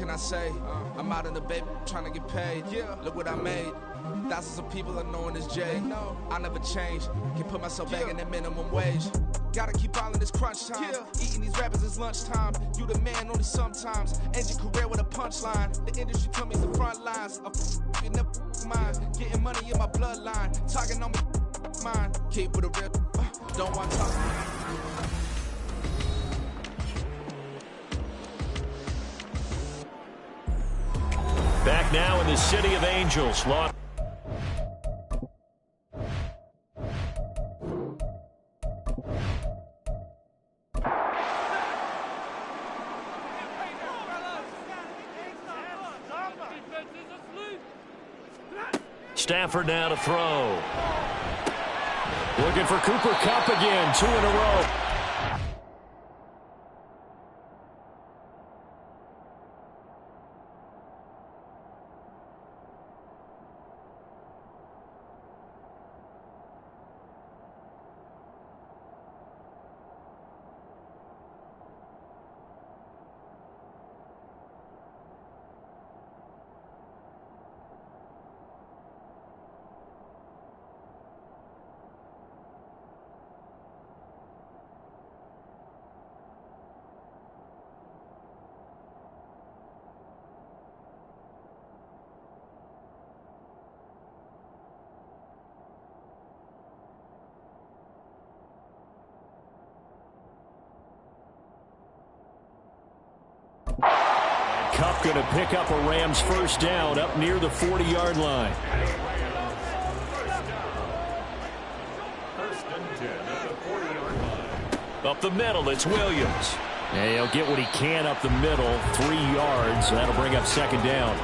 can I say? I'm out in the bay trying to get paid. Look what I made. Thousands of people are knowing this Jay. I never change. Can put myself back in that minimum wage. Gotta keep all in this crunch time. Eating these rappers is lunchtime. You the man only sometimes. End your career with a punchline. The industry told me the front lines. I'm never mine. Getting money in my bloodline. Talking on me mine. Keep with a real. Don't want to talk. Back now in the City of Angels. Stafford now to throw. Looking for Cooper Kupp again. 2 in a row. Kupp going to pick up a Rams first down up near the 40-yard line. First and 10 at the 40-yard line. Up the middle, it's Williams. And he'll get what he can up the middle, 3 yards. That'll bring up second down.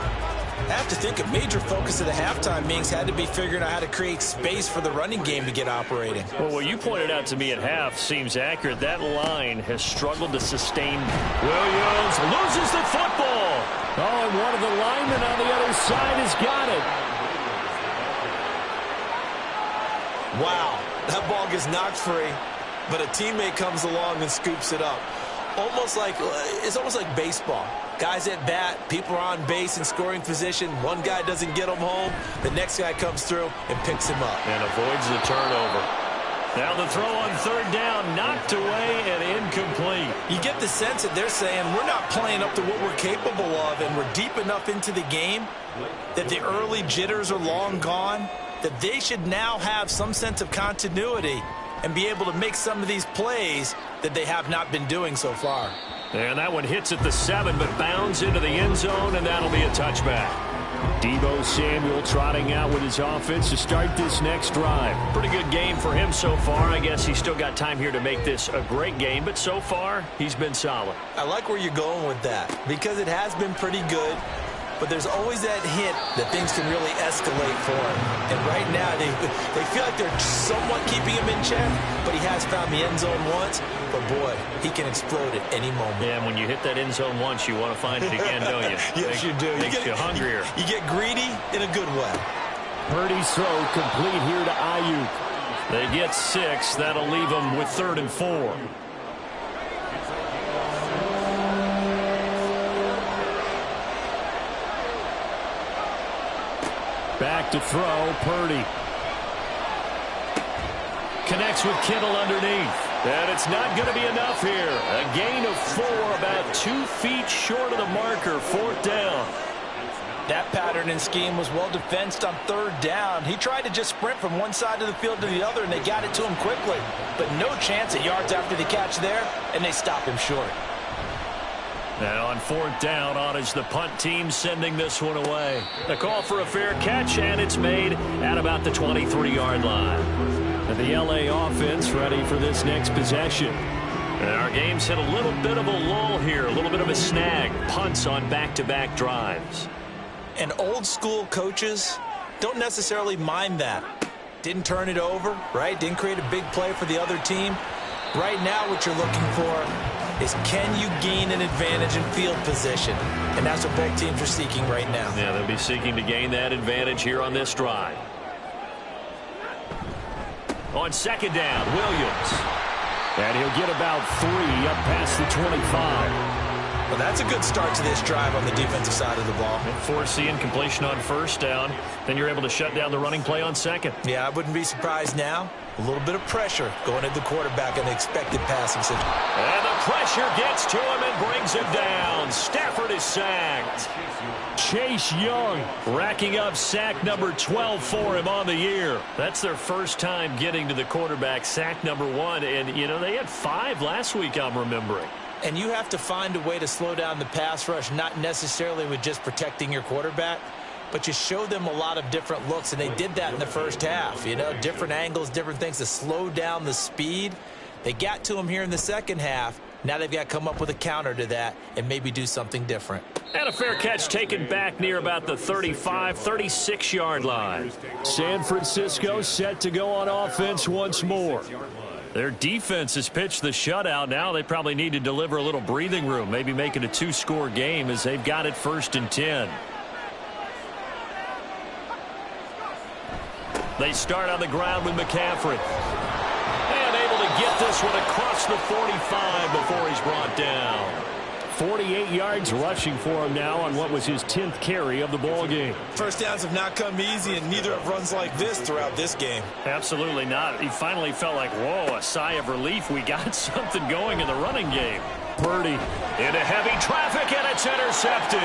I have to think a major focus of the halftime meetings had to be figuring out how to create space for the running game to get operating. Well, what you pointed out to me at half seems accurate. That line has struggled to sustain. Williams loses the football. Oh, and one of the linemen on the other side has got it. Wow, that ball gets knocked free, but a teammate comes along and scoops it up. It's almost like baseball. Guys at bat, people are on base in scoring position. One guy doesn't get them home. The next guy comes through and picks him up. And avoids the turnover. Now the throw on third down, knocked away and incomplete. You get the sense that they're saying we're not playing up to what we're capable of, and we're deep enough into the game that the early jitters are long gone, that they should now have some sense of continuity and be able to make some of these plays that they have not been doing so far. And that one hits at the 7, but bounds into the end zone, and that'll be a touchback. Deebo Samuel trotting out with his offense to start this next drive. Pretty good game for him so far. I guess he's still got time here to make this a great game, but so far, he's been solid. I like where you're going with that, because it has been pretty good. But there's always that hint that things can really escalate for him. And right now, they feel like they're somewhat keeping him in check, but he has found the end zone once. But, boy, he can explode at any moment. Yeah, and when you hit that end zone once, you want to find it again, don't you? Yes, you do. Makes you hungrier. You get greedy in a good way. Purdy's throw complete here to Ayuk. They get 6. That'll leave them with 3rd and 4. Back to throw, Purdy. Connects with Kittle underneath. And it's not going to be enough here. A gain of 4, about 2 feet short of the marker, 4th down. That pattern and scheme was well defensed on 3rd down. He tried to just sprint from one side of the field to the other, and they got it to him quickly. But no chance at yards after the catch there, and they stop him short. Now on 4th down, on is the punt team sending this one away. A call for a fair catch, and it's made at about the 23-yard line. And the L.A. offense ready for this next possession. And our game's hit a little bit of a lull here, a little bit of a snag. Punts on back-to-back drives. And old-school coaches don't necessarily mind that. Didn't turn it over, right? Didn't create a big play for the other team. Right now what you're looking for is, can you gain an advantage in field position? And that's what both teams are seeking right now. Yeah, they'll be seeking to gain that advantage here on this drive. On 2nd down, Williams. And he'll get about 3 up past the 25. Well, that's a good start to this drive on the defensive side of the ball. Force the incompletion on first down. Then you're able to shut down the running play on second. Yeah, I wouldn't be surprised now. A little bit of pressure going at the quarterback in the expected passing situation. And the pressure gets to him and brings him down. Stafford is sacked. Chase Young racking up sack number 12 for him on the year. That's their first time getting to the quarterback, sack number 1. And, you know, they had 5 last week, I'm remembering. And you have to find a way to slow down the pass rush, not necessarily with just protecting your quarterback, but you show them a lot of different looks, and they did that in the first half. You know, different angles, different things to slow down the speed. They got to him here in the second half. Now they've got to come up with a counter to that and maybe do something different. And a fair catch taken back near about the 35, 36-yard line. San Francisco set to go on offense once more. Their defense has pitched the shutout. Now they probably need to deliver a little breathing room, maybe make it a 2-score game as they've got it 1st and 10. They start on the ground with McCaffrey. And able to get this one across the 45 before he's brought down. 48 yards rushing for him now on what was his 10th carry of the ball game. First downs have not come easy, and neither have runs like this throughout this game. Absolutely not. He finally felt like, whoa, a sigh of relief. We got something going in the running game. Purdy into heavy traffic, and it's intercepted.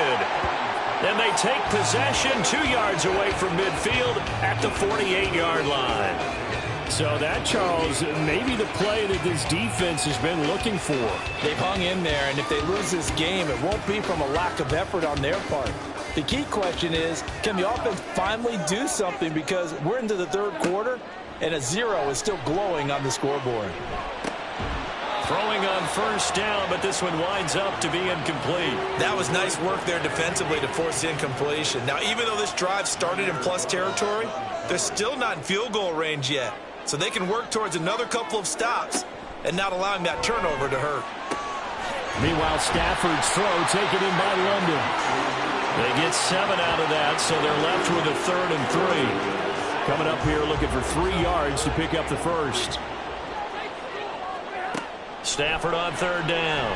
Then they take possession 2 yards away from midfield at the 48-yard line. So that, Charles, maybe the play that this defense has been looking for. They've hung in there, and if they lose this game, it won't be from a lack of effort on their part. The key question is, can the offense finally do something, because we're into the third quarter, and a 0 is still glowing on the scoreboard. Throwing on first down, but this one winds up to be incomplete. That was nice work there defensively to force the incompletion. Now, even though this drive started in plus territory, they're still not in field goal range yet. So they can work towards another couple of stops and not allowing that turnover to hurt. Meanwhile, Stafford's throw taken in by London. They get 7 out of that, so they're left with a 3rd and 3. Coming up here looking for 3 yards to pick up the first. Stafford on 3rd down.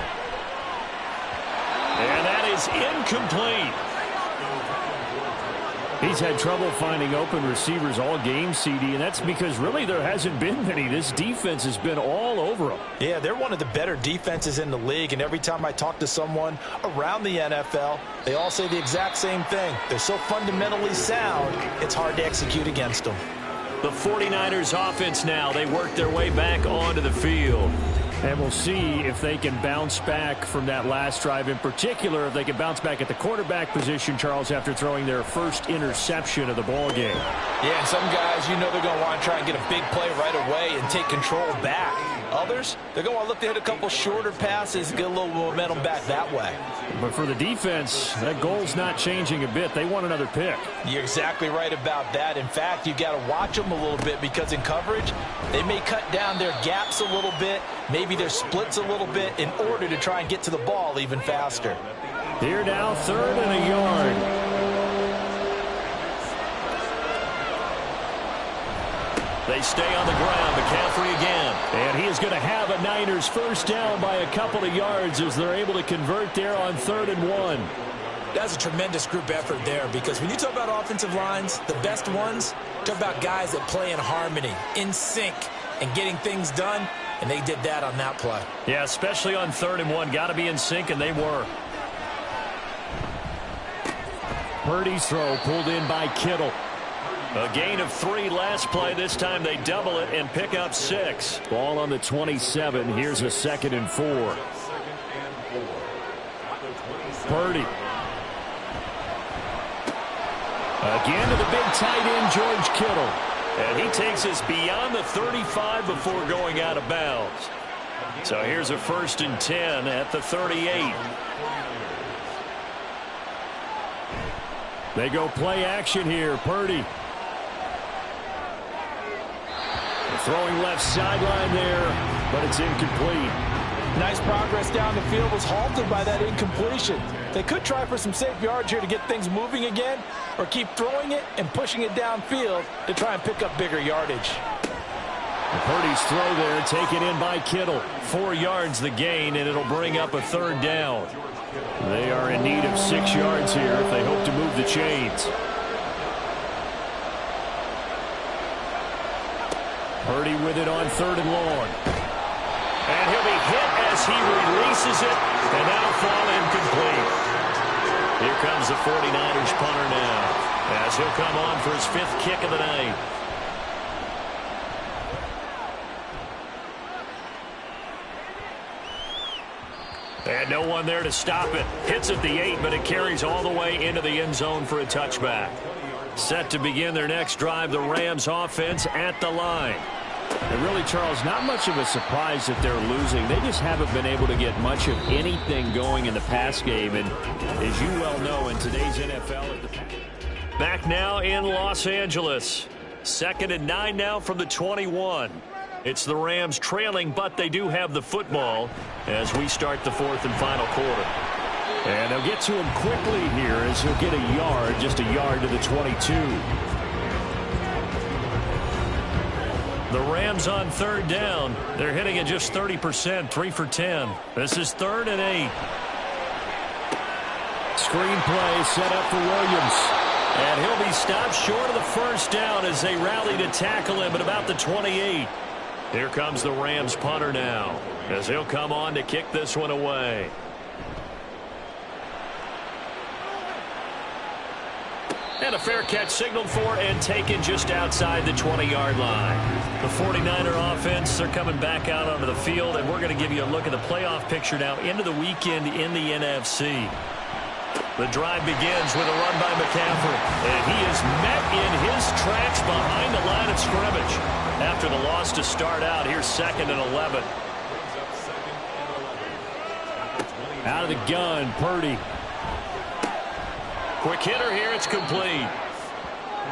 And that is incomplete. He's had trouble finding open receivers all game, CD, and that's because really there hasn't been many. This defense has been all over them. Yeah, they're one of the better defenses in the league, and every time I talk to someone around the NFL, they all say the exact same thing. They're so fundamentally sound, it's hard to execute against them. The 49ers offense now, they work their way back onto the field. And we'll see if they can bounce back from that last drive. In particular, if they can bounce back at the quarterback position, Charles, after throwing their first interception of the ball game. Yeah, and some guys, you know, they're going to want to try and get a big play right away and take control back. Others, they're going to want to look to hit a couple shorter passes and get a little momentum back that way. But for the defense, that goal's not changing a bit. They want another pick. You're exactly right about that. In fact, you got to watch them a little bit, because in coverage, they may cut down their gaps a little bit, maybe their splits a little bit, in order to try and get to the ball even faster. Here now, 3rd and a yard. They stay on the ground. McCaffrey again. And he is going to have a Niners first down by a couple of yards as they're able to convert there on 3rd and 1. That's a tremendous group effort there, because when you talk about offensive lines, the best ones, talk about guys that play in harmony, in sync, and getting things done, and they did that on that play. Yeah, especially on 3rd and 1. Got to be in sync, and they were. Purdy's throw pulled in by Kittle. A gain of 3 last play. This time they double it and pick up 6. Ball on the 27. Here's a 2nd and 4. Purdy. Again to the big tight end, George Kittle. And he takes us beyond the 35 before going out of bounds. So here's a 1st and 10 at the 38. They go play action here. Purdy. Throwing left sideline there, but it's incomplete. Nice progress down the field, was halted by that incompletion. They could try for some safe yards here to get things moving again, or keep throwing it and pushing it downfield to try and pick up bigger yardage. Purdy's throw there taken in by Kittle. 4 yards the gain, and it'll bring up a 3rd down. They are in need of 6 yards here if they hope to move the chains. Purdy with it on 3rd and long. And he'll be hit as he releases it, and that'll fall incomplete. Here comes the 49ers punter now, as he'll come on for his 5th kick of the night. And no one there to stop it. Hits at the 8, but it carries all the way into the end zone for a touchback. Set to begin their next drive, the Rams offense at the line. And really, Charles, not much of a surprise that they're losing. They just haven't been able to get much of anything going in the pass game. And as you well know, in today's NFL... Back now in Los Angeles. 2nd and 9 now from the 21. It's the Rams trailing, but they do have the football as we start the 4th and final quarter. And they'll get to him quickly here as he'll get a yard, just a yard to the 22. The Rams on 3rd down. They're hitting at just 30%, 3 for 10. This is 3rd and 8. Screen play set up for Williams. And he'll be stopped short of the 1st down as they rally to tackle him at about the 28. Here comes the Rams punter now as he'll come on to kick this one away. And a fair catch signaled for and taken just outside the 20-yard line. The 49er offense, they're coming back out onto the field, and we're going to give you a look at the playoff picture now into the weekend in the NFC. The drive begins with a run by McCaffrey, and he is met in his tracks behind the line of scrimmage. After the loss to start out, here's 2nd and 11. Out of the gun, Purdy. Quick hitter here, it's complete.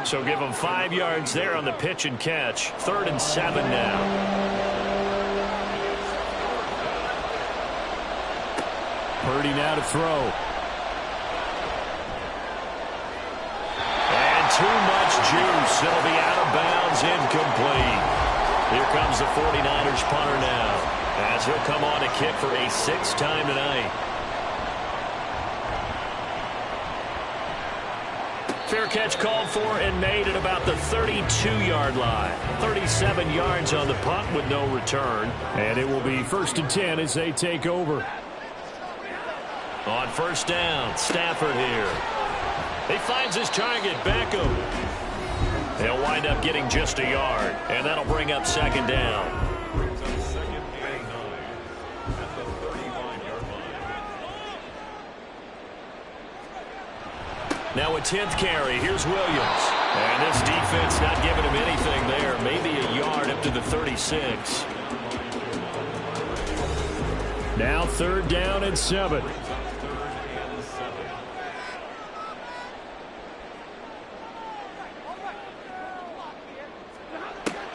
So give him 5 yards there on the pitch and catch. 3rd and 7 now. Purdy now to throw. And too much juice. It'll be out of bounds, incomplete. Here comes the 49ers punter now, as he'll come on to kick for a 6th time tonight. Fair catch called for and made at about the 32-yard line. 37 yards on the punt with no return. And it will be 1st and 10 as they take over. On 1st down, Stafford here. He finds his target, Beckham. He'll wind up getting just a yard, and that'll bring up 2nd down. Now a 10th carry. Here's Williams. And this defense not giving him anything there. Maybe a yard up to the 36. Now 3rd down and 7.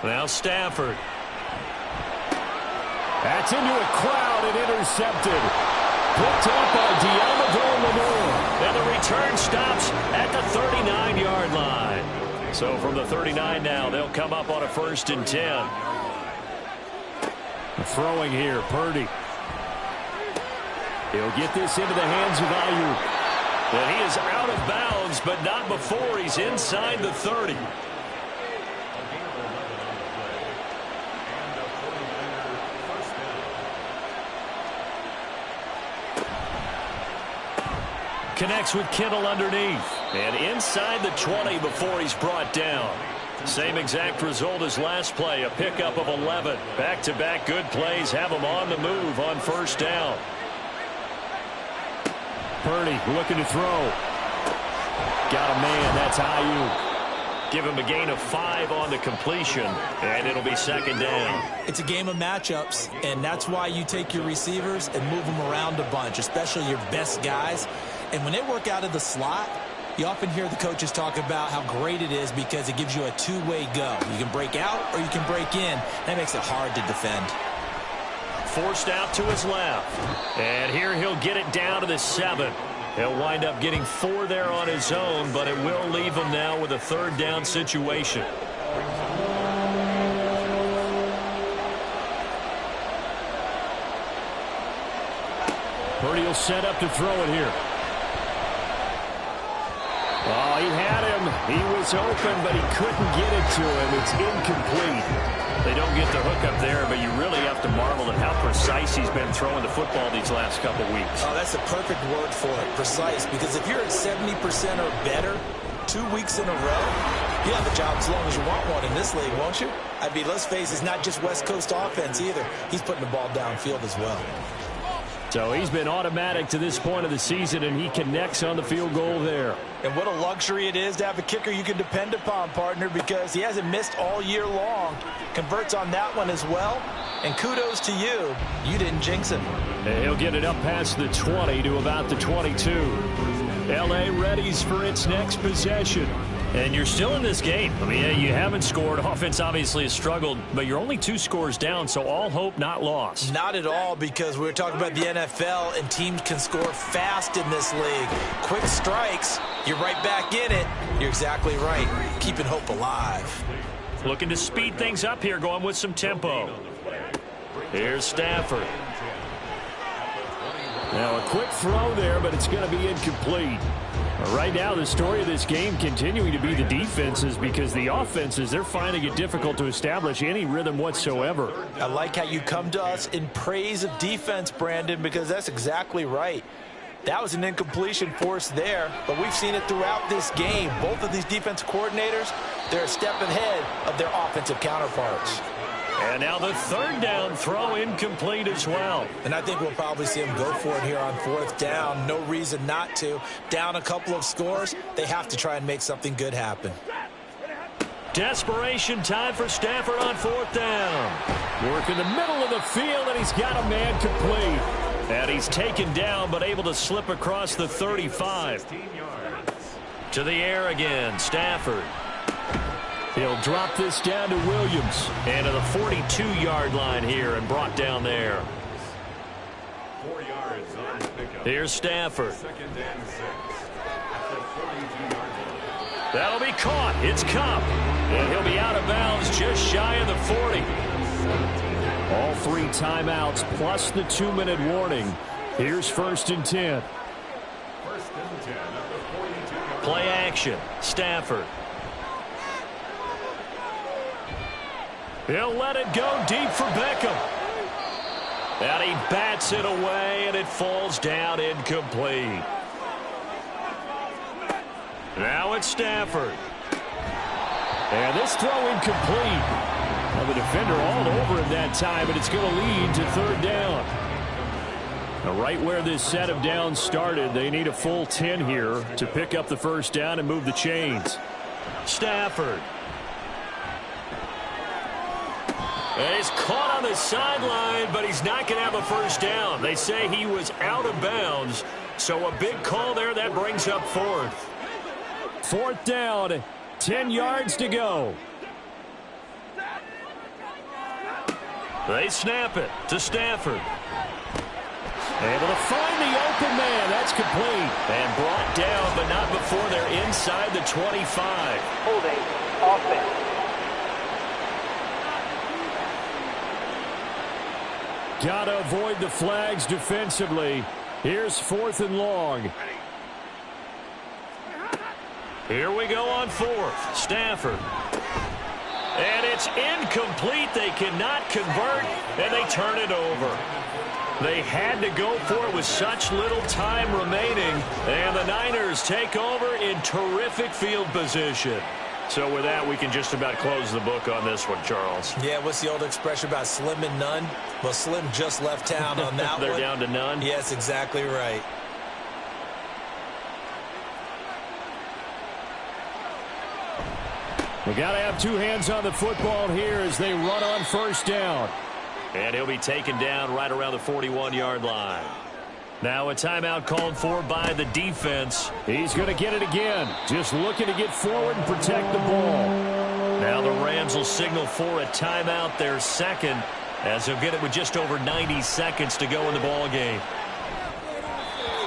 Now Stafford. That's into a crowd and intercepted. Picked up by Deommodore Lenoir. And the return stops at the 39-yard line. So from the 39 now, they'll come up on a 1st and 10. Throwing here, Purdy. He'll get this into the hands of Ayuk. And he is out of bounds, but not before he's inside the 30. Connects with Kittle underneath. And inside the 20 before he's brought down. Same exact result as last play, a pickup of 11. Back-to-back good plays have him on the move on 1st down. Purdy looking to throw. Got a man, that's Ayuk. Give him a gain of 5 on the completion, and it'll be 2nd down. It's a game of matchups, and that's why you take your receivers and move them around a bunch, especially your best guys. And when they work out of the slot, you often hear the coaches talk about how great it is because it gives you a two-way go. You can break out or you can break in. That makes it hard to defend. Forced out to his left. And here he'll get it down to the 7. He'll wind up getting 4 there on his own, but it will leave him now with a 3rd down situation. Purdy will set up to throw it here. Oh, he had him. He was open, but he couldn't get it to him. It's incomplete. They don't get the hook up there, but you really have to marvel at how precise he's been throwing the football these last couple weeks. Oh, that's a perfect word for it, precise, because if you're at 70% or better 2 weeks in a row, you have a job as long as you want one in this league, won't you? I mean, let's face it, it's not just West Coast offense either. He's putting the ball downfield as well. So he's been automatic to this point of the season, and he connects on the field goal there. And what a luxury it is to have a kicker you can depend upon, partner, because he hasn't missed all year long. Converts on that one as well. And kudos to you. You didn't jinx him. And he'll get it up past the 20 to about the 22. L.A. readies for its next possession. And you're still in this game. I mean, you haven't scored. Offense obviously has struggled, but you're only 2 scores down, so all hope not lost. Not at all, because we were talking about the NFL, and teams can score fast in this league. Quick strikes, you're right back in it. You're exactly right. Keeping hope alive. Looking to speed things up here, going with some tempo. Here's Stafford. Now a quick throw there, but it's going to be incomplete. Right now, the story of this game continuing to be the defenses, because the offenses, they're finding it difficult to establish any rhythm whatsoever. I like how you come to us in praise of defense, Brandon, because that's exactly right. That was an incompletion forced there, but we've seen it throughout this game. Both of these defense coordinators, they're a step ahead of their offensive counterparts. And now the third down throw incomplete as well. And I think we'll probably see him go for it here on 4th down. No reason not to. Down a couple of scores, they have to try and make something good happen. Desperation time for Stafford on 4th down. Work in the middle of the field, and he's got a man complete. And he's taken down, but able to slip across the 35. To the air again, Stafford. He'll drop this down to Williams. And to the 42-yard line here and brought down there. 4 yards on the pickup. Here's Stafford. 2nd and 6. At the 42-yard line. That'll be caught. It's Kupp. And he'll be out of bounds just shy of the 40. All 3 timeouts plus the 2-minute warning. Here's 1st and 10. 1st and 10 at the 42-yard line. Play action. Stafford. He'll let it go deep for Beckham. And he bats it away, and it falls down incomplete. Now it's Stafford. And this throw incomplete. Well, the defender all over him that time, but it's going to lead to 3rd down. Now, right where this set of downs started, they need a full 10 here to pick up the 1st down and move the chains. Stafford. And he's caught on the sideline, but he's not going to have a 1st down. They say he was out of bounds, so a big call there. That brings up 4th. 4th down, 10 yards to go. They snap it to Stafford. Able to find the open man. That's complete. And brought down, but not before they're inside the 25. Holding offense. Got to avoid the flags defensively. Here's 4th and long. Here we go on 4th. Stafford. And it's incomplete. They cannot convert, and they turn it over. They had to go for it with such little time remaining, and the Niners take over in terrific field position. So with that, we can just about close the book on this one, Charles. Yeah, what's the old expression about slim and none? Well, Slim just left town on that They're one. down to none? Yes, exactly right. We got to have 2 hands on the football here as they run on 1st down. And he'll be taken down right around the 41-yard line. Now a timeout called for by the defense. He's going to get it again. Just looking to get forward and protect the ball. Now the Rams will signal for a timeout, their 2nd, as they'll get it with just over 90 seconds to go in the ball game.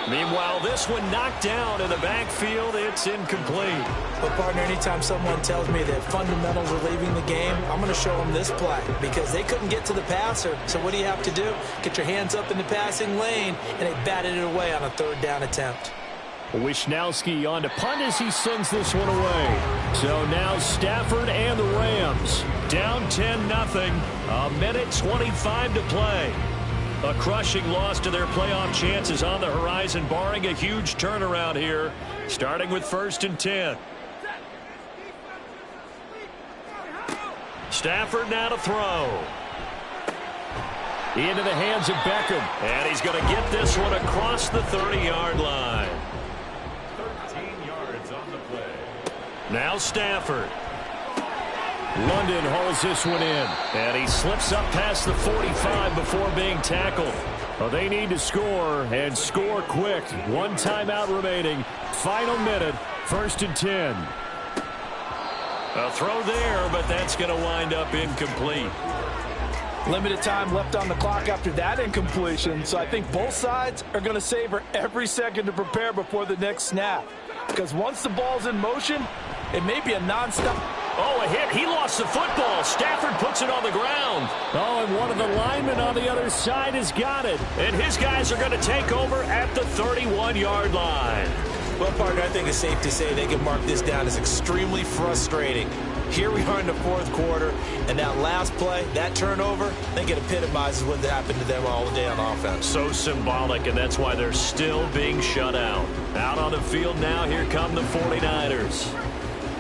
Meanwhile, this one knocked down in the backfield. It's incomplete. But, partner, anytime someone tells me that fundamentals are leaving the game, I'm going to show them this play because they couldn't get to the passer. So what do you have to do? Get your hands up in the passing lane, and they batted it away on a third down attempt. Wishnowski on to punt as he sends this one away. So now Stafford and the Rams down 10-0. A minute 25 to play. A crushing loss to their playoff chances on the horizon, barring a huge turnaround here, starting with 1st and 10. Stafford now to throw. Into the hands of Beckham. And he's going to get this one across the 30-yard line. 13 yards on the play. Now Stafford. London hauls this one in. And he slips up past the 45 before being tackled. Well, they need to score, and score quick. One timeout remaining. Final minute, 1st and 10. A throw there, but that's going to wind up incomplete. Limited time left on the clock after that incompletion, so I think both sides are going to savor every second to prepare before the next snap. Because once the ball's in motion, it may be a nonstop. Oh, a hit. He lost the football. Stafford puts it on the ground. Oh, and one of the linemen on the other side has got it. And his guys are going to take over at the 31-yard line. Well, partner, I think it's safe to say they can mark this down as extremely frustrating. Here we are in the 4th quarter, and that last play, that turnover, I think it epitomizes what happened to them all day on offense. So symbolic, and that's why they're still being shut out. Out on the field now, here come the 49ers.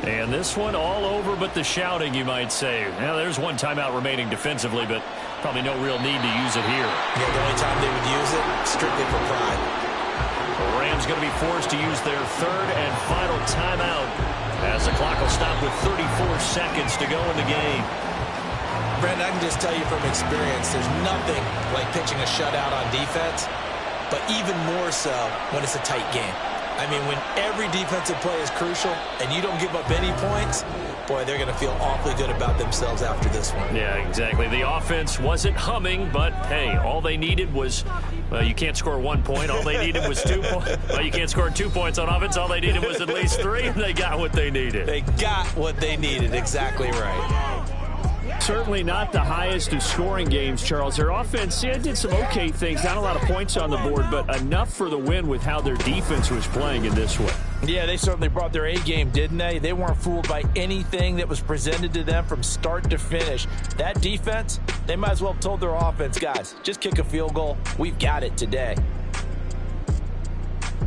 And this one all over but the shouting, you might say. Now, there's one timeout remaining defensively, but probably no real need to use it here. Yeah, the only time they would use it, strictly for pride. The Rams going to be forced to use their 3rd and final timeout as the clock will stop with 34 seconds to go in the game. Brandon, I can just tell you from experience, there's nothing like pitching a shutout on defense, but even more so when it's a tight game. I mean, when every defensive play is crucial and you don't give up any points, boy, they're going to feel awfully good about themselves after this one. Yeah, exactly. The offense wasn't humming, but, hey, all they needed was, well, you can't score 1 point. All they needed was 2 points. Well, you can't score 2 points on offense. All they needed was at least 3, and they got what they needed. They got what they needed. Exactly right. Certainly not the highest of scoring games, Charles. Their offense did some okay things. Not a lot of points on the board, but enough for the win with how their defense was playing in this one. Yeah, they certainly brought their A-game, didn't they? They weren't fooled by anything that was presented to them from start to finish. That defense, they might as well have told their offense, guys, just kick a field goal. We've got it today.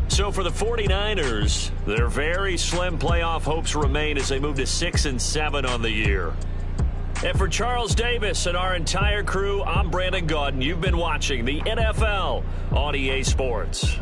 So for the 49ers, their very slim playoff hopes remain as they move to 6-7 on the year. And for Charles Davis and our entire crew, I'm Brandon Gaudin. You've been watching the NFL on EA Sports.